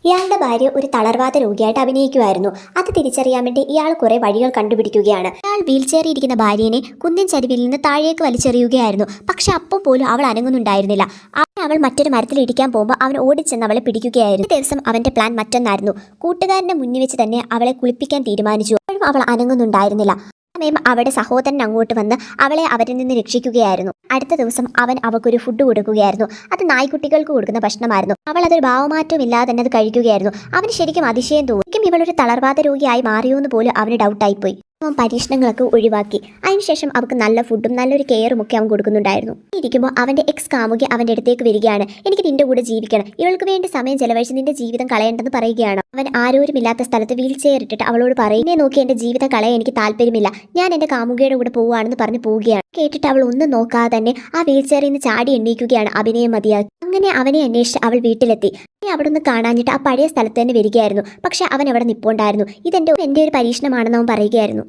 ഇയാളുടെ ഭാര്യ ഒരു തളർവാദ രോഗിയായിട്ട് അഭിനയിക്കുമായിരുന്നു. അത് തിരിച്ചറിയാൻ വേണ്ടി ഇയാൾ കുറെ വഴികൾ കണ്ടുപിടിക്കുകയാണ്. ഇയാൾ വീൽ ചെയറിൽ ഇരിക്കുന്ന ഭാര്യനെ കുന്നിൻ ചരിവിൽ നിന്ന് താഴേക്ക് വലിച്ചെറിയുകയായിരുന്നു. പക്ഷെ അപ്പോൾ പോലും അവൾ അനങ്ങുന്നുണ്ടായിരുന്നില്ല. അവൾ മറ്റൊരു മരത്തിൽ ഇടിക്കാൻ പോകുമ്പോൾ അവൻ ഓടിച്ചെന്ന് അവളെ പിടിക്കുകയായിരുന്നു. ഈ ദിവസം അവന്റെ പ്ലാൻ മറ്റൊന്നായിരുന്നു. കൂട്ടുകാരന്റെ മുന്നിൽ വെച്ച് തന്നെ അവളെ കുളിപ്പിക്കാൻ തീരുമാനിച്ചു. അപ്പോഴും അവൾ അനങ്ങുന്നുണ്ടായിരുന്നില്ല. സമയം അവരുടെ സഹോദരൻ അങ്ങോട്ട് വന്ന് അവളെ അവരിൽ നിന്ന് രക്ഷിക്കുകയായിരുന്നു. അടുത്ത ദിവസം അവൻ അവൾക്കൊരു ഫുഡ് കൊടുക്കുകയായിരുന്നു. അത് നായ്ക്കുട്ടികൾക്ക് കൊടുക്കുന്ന ഭക്ഷണമായിരുന്നു. അവൾ അതൊരു ഭാവമാറ്റവും ഇല്ലാതെ തന്നെ അത് കഴിക്കുകയായിരുന്നു. അവന് ശരിക്കും അതിശയം തോന്നി. ഇവളൊരു തളർവാദ രോഗിയായി മാറിയോ എന്ന് പോലും അവന് ഡൗട്ടായിപ്പോയി. അവൻ പരീക്ഷണങ്ങളൊക്കെ ഒഴിവാക്കി. അതിനുശേഷം അവൾക്ക് നല്ല ഫുഡും നല്ലൊരു കെയറും ഒക്കെ അവൻ കൊടുക്കുന്നുണ്ടായിരുന്നു. ഇരിക്കുമ്പോൾ അവന്റെ എക്സ് കാമുകി അവന്റെ അടുത്തേക്ക് വരികയാണ്. എനിക്ക് നിന്റെ കൂടെ ജീവിക്കണം, ഇവൾക്ക് വേണ്ടി സമയം ചെലവഴിച്ച് നിന്റെ ജീവിതം കളയേണ്ടെന്ന് പറയുകയാണ്. അവൻ ആരോരുമില്ലാത്ത സ്ഥലത്ത് വീൽ ചെയർ ഇട്ടിട്ട് അവളോട് പറയും, എന്നെ നോക്കി എന്റെ ജീവിതം കളയാൻ എനിക്ക് താല്പര്യമില്ല, ഞാൻ എന്റെ കാമുകിയുടെ കൂടെ പോവുകയാണെന്ന് പറഞ്ഞ് പോവുകയാണ്. കേട്ടിട്ട് അവൾ ഒന്നും നോക്കാതെ തന്നെ ആ വീൽ ചെയറിൽ നിന്ന് ചാടി എണ്ണീക്കുകയാണ്. അഭിനയം മതിയാക്കി. അങ്ങനെ അവനെ അന്വേഷിച്ച് അവൾ വീട്ടിലെത്തി. അവിടെ നിന്ന് കാണാഞ്ഞിട്ട് ആ പഴയ സ്ഥലത്ത് തന്നെ വരികയായിരുന്നു. പക്ഷെ അവൻ അവിടെ നിൽപ്പുണ്ടായിരുന്നു. ഇതെന്റെ ഒരു പരീക്ഷണമാണെന്ന് അവൻ പറയുകയായിരുന്നു.